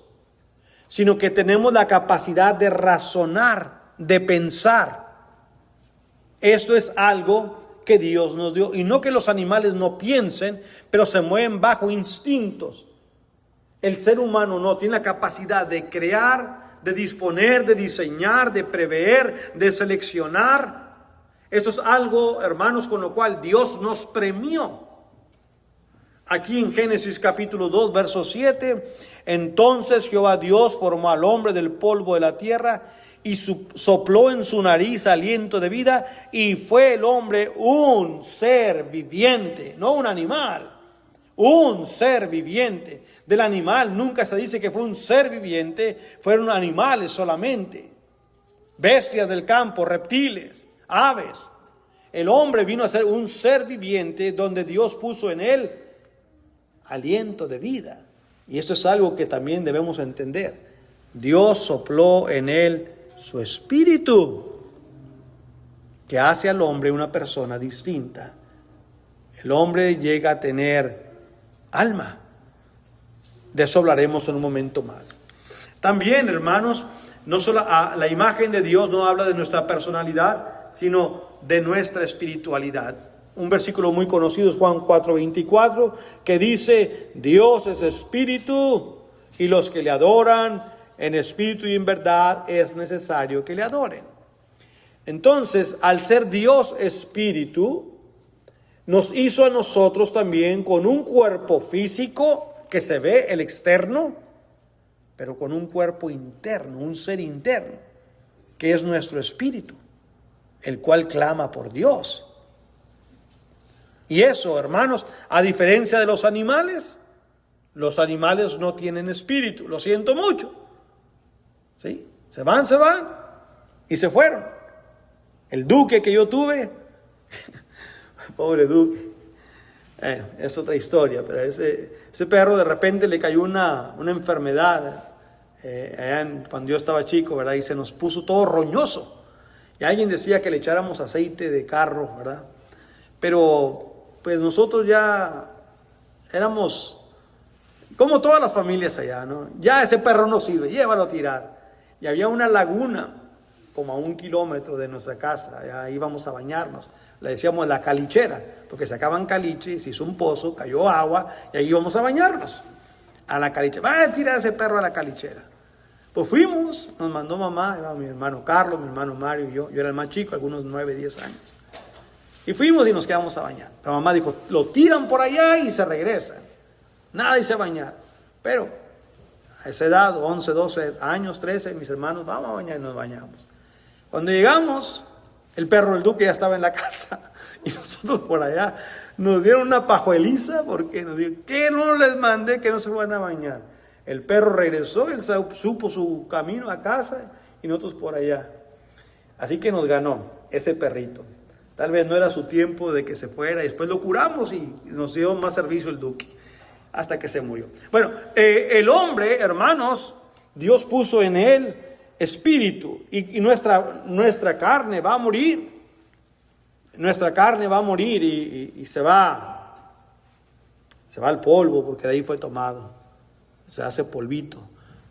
Speaker 1: sino que tenemos la capacidad de razonar, de pensar. Esto es algo que Dios nos dio. Y no que los animales no piensen, pero se mueven bajo instintos. El ser humano no tiene la capacidad de crear, de disponer, de diseñar, de prever, de seleccionar. Esto es algo, hermanos, con lo cual Dios nos premió. Aquí en Génesis capítulo 2, verso 7, entonces Jehová Dios formó al hombre del polvo de la tierra y sopló en su nariz aliento de vida, y fue el hombre un ser viviente, no un animal, un ser viviente. Del animal nunca se dice que fue un ser viviente, fueron animales solamente, bestias del campo, reptiles, aves. El hombre vino a ser un ser viviente donde Dios puso en él aliento de vida. Y esto es algo que también debemos entender. Dios sopló en él su espíritu, que hace al hombre una persona distinta. El hombre llega a tener alma. De eso hablaremos en un momento más. También, hermanos, no solo la imagen de Dios no habla de nuestra personalidad, sino de nuestra espiritualidad. Un versículo muy conocido es Juan 4:24, que dice: Dios es espíritu, y los que le adoran en espíritu y en verdad es necesario que le adoren. Entonces, al ser Dios espíritu, nos hizo a nosotros también con un cuerpo físico que se ve, el externo, pero con un cuerpo interno, un ser interno, que es nuestro espíritu, el cual clama por Dios. Y eso, hermanos, a diferencia de los animales no tienen espíritu, lo siento mucho. ¿Sí? Se van y se fueron. El duque que yo tuve, pobre duque, es otra historia, pero ese perro de repente le cayó una enfermedad cuando yo estaba chico, ¿verdad? Y se nos puso todo roñoso. Y alguien decía que le echáramos aceite de carro, ¿verdad? Pero pues nosotros ya éramos como todas las familias allá, ¿no? Ya ese perro no sirve, llévalo a tirar. Y había una laguna como a 1 kilómetro de nuestra casa, allá íbamos a bañarnos. Le decíamos la calichera, porque sacaban caliche, se hizo un pozo, cayó agua, y ahí íbamos a bañarnos. A la calichera, va a tirar ese perro a la calichera. Pues fuimos, nos mandó mamá, iba mi hermano Carlos, mi hermano Mario y yo era el más chico, algunos 9, 10 años. Y fuimos y nos quedamos a bañar. La mamá dijo, lo tiran por allá y se regresan. Nada dice bañar. Pero a esa edad, 11, 12 años, 13, mis hermanos, vamos a bañar y nos bañamos. Cuando llegamos, el perro del duque ya estaba en la casa. Y nosotros por allá nos dieron una pajueliza porque nos dijeron que no les mandé que no se van a bañar. El perro regresó, él supo su camino a casa y nosotros por allá. Así que nos ganó ese perrito. Tal vez no era su tiempo de que se fuera. Y después lo curamos y nos dio más servicio el duque hasta que se murió. Bueno, el hombre, hermanos, Dios puso en él espíritu y nuestra carne va a morir. Nuestra carne va a morir y se va al polvo porque de ahí fue tomado. Se hace polvito.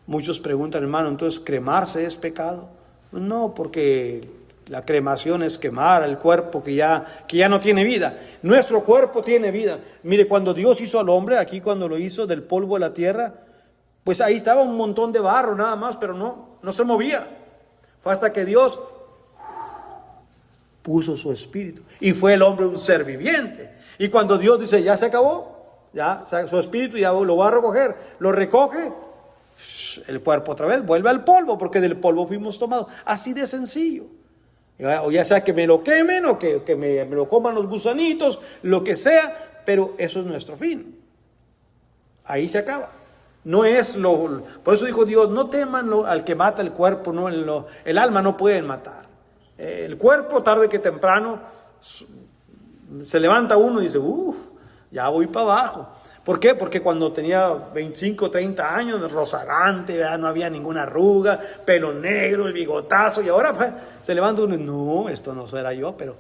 Speaker 1: Muchos preguntan, hermano, entonces ¿cremarse es pecado? No, porque la cremación es quemar el cuerpo que ya no tiene vida. Nuestro cuerpo tiene vida. Mire, cuando Dios hizo al hombre, aquí cuando lo hizo del polvo de la tierra, pues ahí estaba un montón de barro nada más, pero no se movía. Fue hasta que Dios puso su espíritu. Y fue el hombre un ser viviente. Y cuando Dios dice, ya se acabó, ya su espíritu ya lo va a recoger, lo recoge, el cuerpo otra vez vuelve al polvo, porque del polvo fuimos tomados. Así de sencillo. O ya sea que me lo quemen o que me lo coman los gusanitos, lo que sea, pero eso es nuestro fin. Ahí se acaba. No es por eso dijo Dios, no teman al que mata el cuerpo, no, el alma no pueden matar. El cuerpo tarde que temprano se levanta uno y dice, ya voy para abajo. ¿Por qué? Porque cuando tenía 25, 30 años, rozagante, ¿verdad? No había ninguna arruga, pelo negro, el bigotazo, y ahora pues, se levanta uno y no, esto no será yo, pero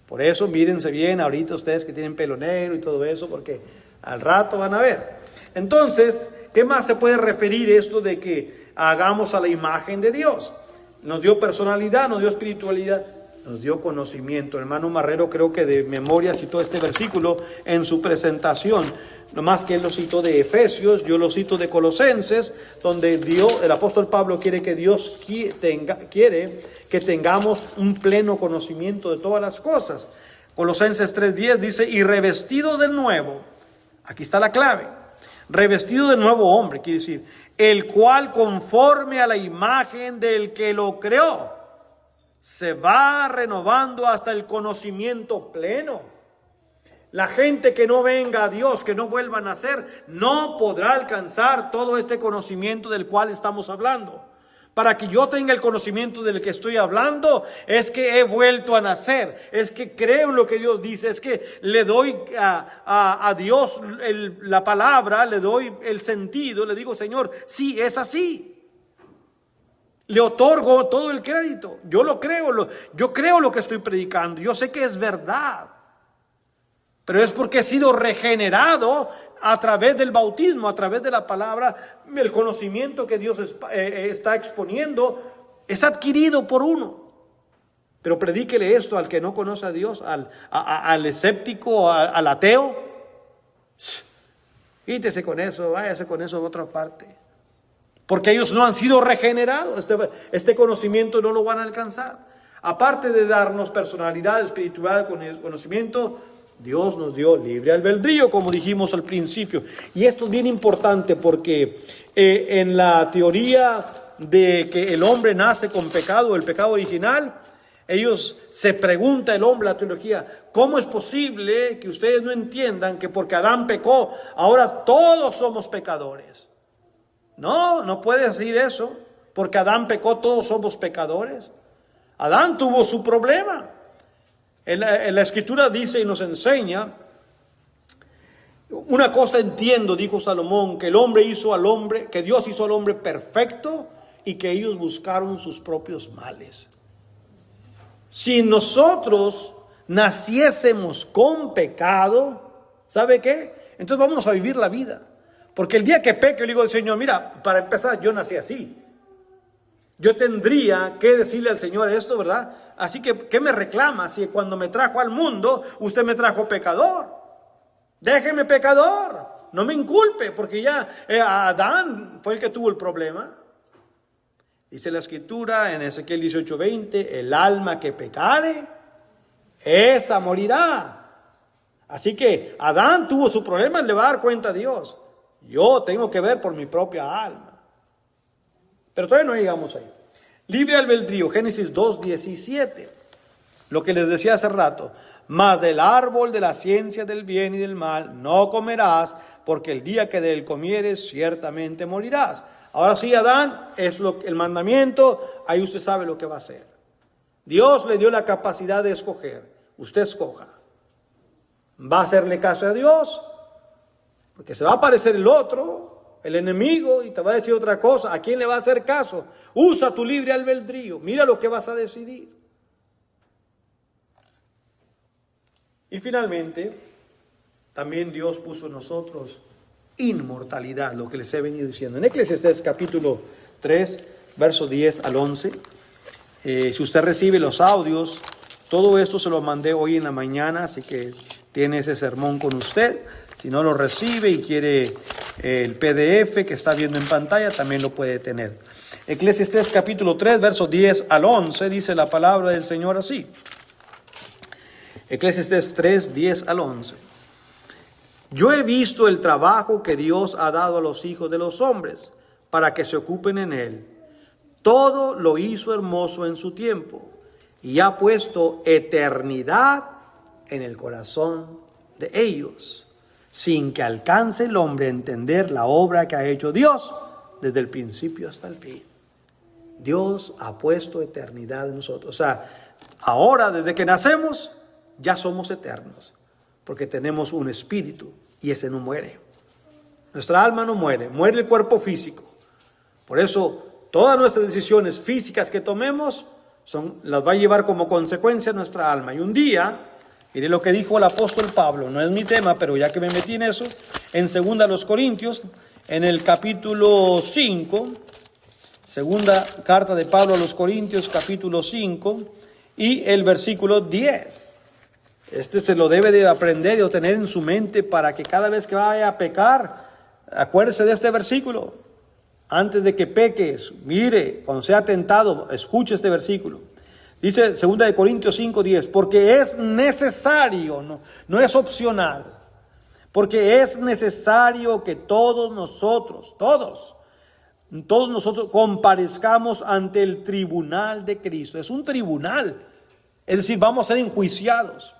Speaker 1: por eso mírense bien ahorita ustedes que tienen pelo negro y todo eso, porque al rato van a ver. Entonces, ¿qué más se puede referir esto de que hagamos a la imagen de Dios? Nos dio personalidad, nos dio espiritualidad, nos dio conocimiento. El hermano Marrero creo que de memoria citó este versículo en su presentación. No más que él lo citó de Efesios, yo lo cito de Colosenses, donde el apóstol Pablo quiere que Dios quiere que tengamos un pleno conocimiento de todas las cosas. Colosenses 3:10 dice, y revestido de nuevo, aquí está la clave, revestido de nuevo hombre, quiere decir, el cual conforme a la imagen del que lo creó, se va renovando hasta el conocimiento pleno. La gente que no venga a Dios, que no vuelva a nacer, no podrá alcanzar todo este conocimiento del cual estamos hablando. Para que yo tenga el conocimiento del que estoy hablando, es que he vuelto a nacer, es que creo en lo que Dios dice, es que le doy a Dios la palabra, le doy el sentido, le digo, Señor, sí, es así. Le otorgo todo el crédito, yo lo creo, yo creo lo que estoy predicando, yo sé que es verdad. Pero es porque he sido regenerado a través del bautismo, a través de la palabra, el conocimiento que Dios está exponiendo es adquirido por uno. Pero predíquele esto al que no conoce a Dios, al escéptico, al ateo. Quítese con eso, váyase con eso a otra parte. Porque ellos no han sido regenerados, este conocimiento no lo van a alcanzar. Aparte de darnos personalidad, espiritualidad, conocimiento, Dios nos dio libre albedrío, como dijimos al principio. Y esto es bien importante porque en la teoría de que el hombre nace con pecado, el pecado original, ellos se pregunta el hombre, la teología, ¿cómo es posible que ustedes no entiendan que porque Adán pecó, ahora todos somos pecadores? No puede decir eso. Porque Adán pecó, todos somos pecadores. Adán tuvo su problema. En la escritura dice y nos enseña, una cosa entiendo, dijo Salomón, que que Dios hizo al hombre perfecto y que ellos buscaron sus propios males. Si nosotros naciésemos con pecado, ¿sabe qué? Entonces vamos a vivir la vida. Porque el día que peque, yo le digo al Señor, mira, para empezar, yo nací así. Yo tendría que decirle al Señor esto, ¿verdad? Así que, ¿qué me reclama si cuando me trajo al mundo, usted me trajo pecador? Déjeme pecador, no me inculpe, porque ya Adán fue el que tuvo el problema. Dice la escritura en Ezequiel 18:20, el alma que pecare, esa morirá. Así que Adán tuvo su problema, le va a dar cuenta a Dios. Yo tengo que ver por mi propia alma. Pero todavía no llegamos ahí. Libre albedrío, Génesis 2:17. Lo que les decía hace rato. Mas del árbol de la ciencia del bien y del mal no comerás, porque el día que de él comieres ciertamente morirás. Ahora sí, Adán, es el mandamiento, ahí usted sabe lo que va a hacer. Dios le dio la capacidad de escoger. Usted escoja. ¿Va a hacerle caso a Dios? Porque se va a aparecer el otro, el enemigo, y te va a decir otra cosa. ¿A quién le va a hacer caso? Usa tu libre albedrío. Mira lo que vas a decidir. Y finalmente, también Dios puso en nosotros inmortalidad, lo que les he venido diciendo. En Eclesiastés capítulo 3, verso 10 al 11. Si usted recibe los audios, todo esto se lo mandé hoy en la mañana, así que tiene ese sermón con usted. Si no lo recibe y quiere el PDF que está viendo en pantalla, también lo puede tener. Eclesiastés capítulo 3, versos 10 al 11, dice la palabra del Señor así. Eclesiastés 3, 10 al 11. Yo he visto el trabajo que Dios ha dado a los hijos de los hombres para que se ocupen en él. Todo lo hizo hermoso en su tiempo y ha puesto eternidad en el corazón de ellos. sin que alcance el hombre a entender la obra que ha hecho Dios desde el principio hasta el fin. Dios ha puesto eternidad en nosotros. O sea, ahora desde que nacemos ya somos eternos, porque tenemos un espíritu y ese no muere. Nuestra alma no muere, muere el cuerpo físico. Por eso todas nuestras decisiones físicas que tomemos las va a llevar como consecuencia nuestra alma. Y un día, mire lo que dijo el apóstol Pablo, no es mi tema, pero ya que me metí en eso, en 2 Corintios, en el capítulo 5, segunda carta de Pablo a los Corintios, capítulo 5, y el versículo 10. Este se lo debe de aprender y tener en su mente para que cada vez que vaya a pecar, acuérdese de este versículo. Antes de que peques, mire, cuando sea tentado, escuche este versículo. Dice 2 Corintios 5:10, porque es necesario, no es opcional, porque es necesario que todos nosotros comparezcamos ante el tribunal de Cristo. Es un tribunal, es decir, vamos a ser enjuiciados.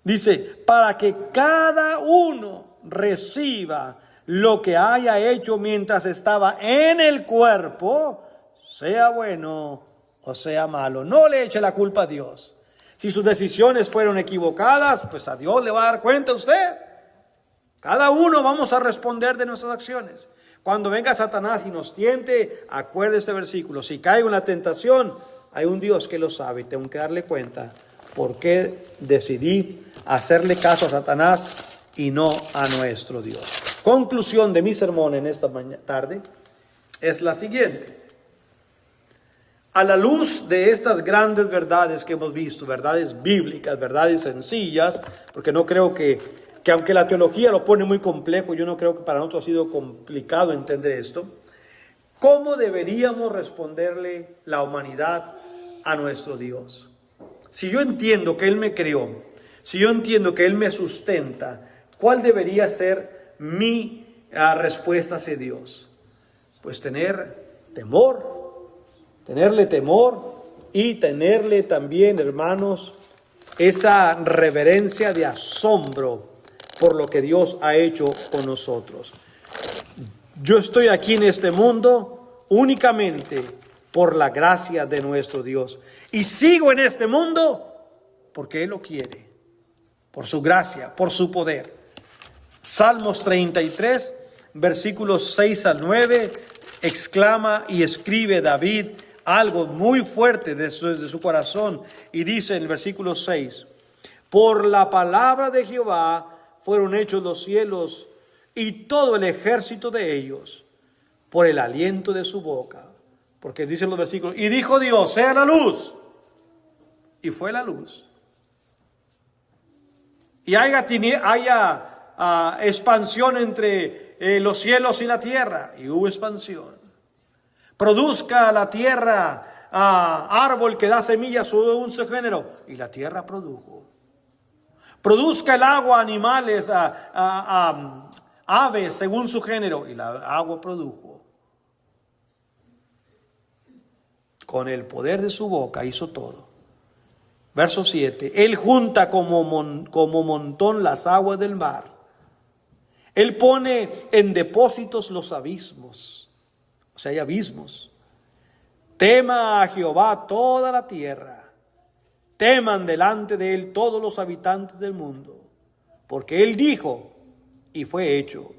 Speaker 1: Dice, para que cada uno reciba lo que haya hecho mientras estaba en el cuerpo, sea bueno o sea malo. No le eche la culpa a Dios. Si sus decisiones fueron equivocadas, pues a Dios le va a dar cuenta a usted. Cada uno vamos a responder de nuestras acciones. Cuando venga Satanás y nos tiente, acuerde este versículo. Si caigo en la tentación, hay un Dios que lo sabe y tengo que darle cuenta por qué decidí hacerle caso a Satanás y no a nuestro Dios. Conclusión de mi sermón en esta tarde es la siguiente. A la luz de estas grandes verdades que hemos visto, verdades bíblicas, verdades sencillas, porque no creo que aunque la teología lo pone muy complejo, yo no creo que para nosotros ha sido complicado entender esto. ¿Cómo deberíamos responderle la humanidad a nuestro Dios? Si yo entiendo que Él me creó, si yo entiendo que Él me sustenta, ¿cuál debería ser mi respuesta hacia Dios? Pues tenerle temor y tenerle también, hermanos, esa reverencia de asombro por lo que Dios ha hecho con nosotros. Yo estoy aquí en este mundo únicamente por la gracia de nuestro Dios. Y sigo en este mundo porque Él lo quiere, por su gracia, por su poder. Salmos 33, versículos 6 al 9, exclama y escribe David algo muy fuerte de su corazón. Y dice en el versículo 6, por la palabra de Jehová fueron hechos los cielos y todo el ejército de ellos, por el aliento de su boca. Porque dicen los versículos, y dijo Dios, sea la luz. Y fue la luz. Y haya expansión entre los cielos y la tierra. Y hubo expansión. Produzca la tierra árbol que da semillas según un género. Y la tierra produjo. Produzca el agua animales, aves según su género. Y la agua produjo. Con el poder de su boca hizo todo. Verso 7. Él junta como montón las aguas del mar. Él pone en depósitos los abismos. O sea, hay abismos. Tema a Jehová toda la tierra. Teman delante de Él todos los habitantes del mundo. Porque Él dijo y fue hecho.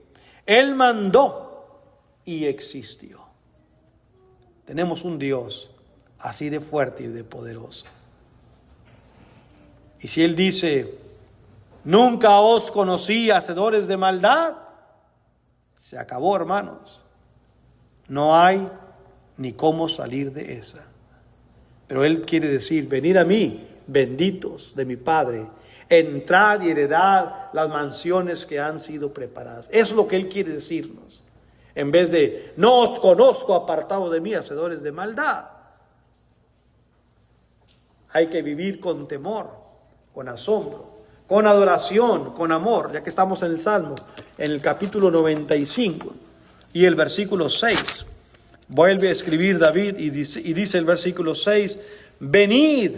Speaker 1: Él mandó y existió. Tenemos un Dios así de fuerte y de poderoso. Y si Él dice, nunca os conocí hacedores de maldad, se acabó, hermanos. No hay ni cómo salir de esa. Pero Él quiere decir, venid a mí, benditos de mi Padre, entrad y heredad las mansiones que han sido preparadas. Eso es lo que Él quiere decirnos. En vez de, no os conozco, apartados de mí, hacedores de maldad. Hay que vivir con temor, con asombro, con adoración, con amor, ya que estamos en el Salmo, en el capítulo 95 y el versículo 6. Vuelve a escribir David y dice el versículo 6, venid,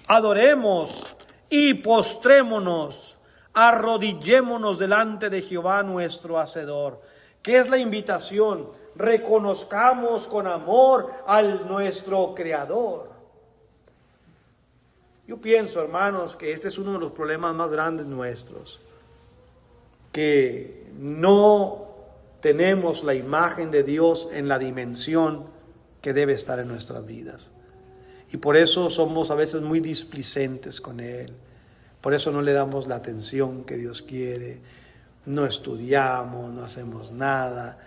Speaker 1: adoremos y postrémonos Arrodillémonos delante de Jehová nuestro Hacedor. ¿Qué es la invitación? Reconozcamos con amor al nuestro Creador. Yo pienso, hermanos, que este es uno de los problemas más grandes nuestros, que no tenemos la imagen de Dios en la dimensión que debe estar en nuestras vidas. Y por eso somos a veces muy displicentes con Él. Por eso no le damos la atención que Dios quiere. No estudiamos, no hacemos nada.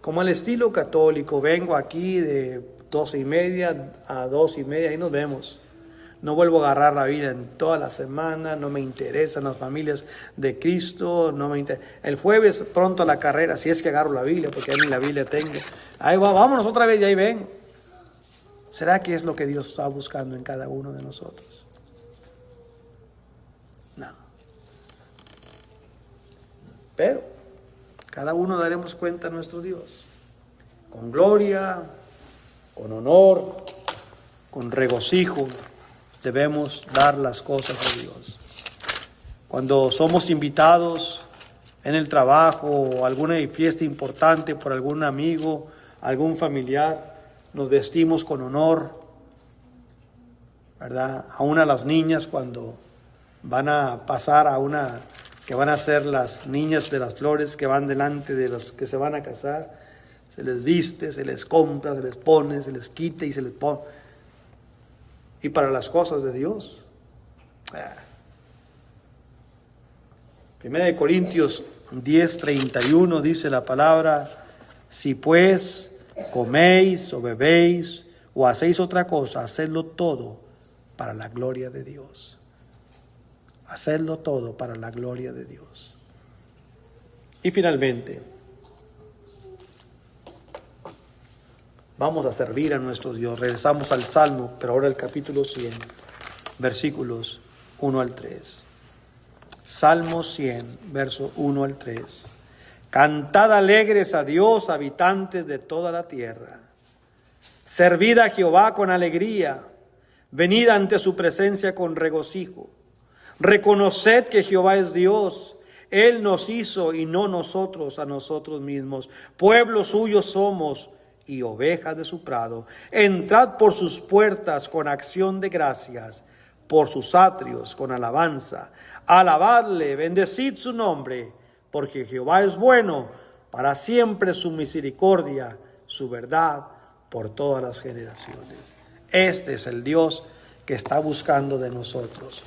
Speaker 1: Como al estilo católico, vengo aquí de 12:30 a 2:30 y nos vemos. No vuelvo a agarrar la Biblia en toda la semana, no me interesan las familias de Cristo, no me interesa. El jueves pronto a la carrera, si es que agarro la Biblia, porque ahí ni la Biblia tengo. Ahí va, vámonos otra vez y ahí ven. ¿Será que es lo que Dios está buscando en cada uno de nosotros? No. Pero cada uno daremos cuenta a nuestro Dios, con gloria, con honor, con regocijo. Debemos dar las cosas a Dios. Cuando somos invitados en el trabajo o alguna fiesta importante por algún amigo, algún familiar, nos vestimos con honor, ¿verdad? Aún a las niñas cuando van a pasar que van a ser las niñas de las flores que van delante de los que se van a casar, se les viste, se les compra, se les pone, se les quita y se les pone. Y para las cosas de Dios. 1 Corintios 10:31 dice la palabra: si pues coméis o bebéis o hacéis otra cosa, hacedlo todo para la gloria de Dios. Hacedlo todo para la gloria de Dios. Y finalmente, vamos a servir a nuestro Dios. Regresamos al Salmo, pero ahora el capítulo 100, versículos 1 al 3. Salmo 100, verso 1 al 3. Cantad alegres a Dios, habitantes de toda la tierra. Servid a Jehová con alegría. Venid ante su presencia con regocijo. Reconoced que Jehová es Dios. Él nos hizo y no nosotros a nosotros mismos. Pueblo suyo somos y ovejas de su prado. Entrad por sus puertas con acción de gracias, por sus atrios con alabanza. Alabadle, bendecid su nombre, porque Jehová es bueno, para siempre su misericordia, su verdad por todas las generaciones. Este es el Dios que está buscando de nosotros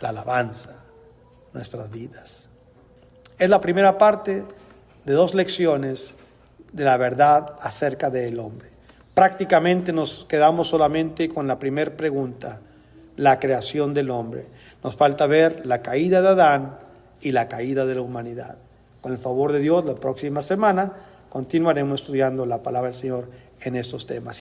Speaker 1: la alabanza, nuestras vidas. Es la primera parte de 2 lecciones de la verdad acerca del hombre. Prácticamente nos quedamos solamente con la primera pregunta, la creación del hombre. Nos falta ver la caída de Adán y la caída de la humanidad. Con el favor de Dios, la próxima semana continuaremos estudiando la palabra del Señor en estos temas.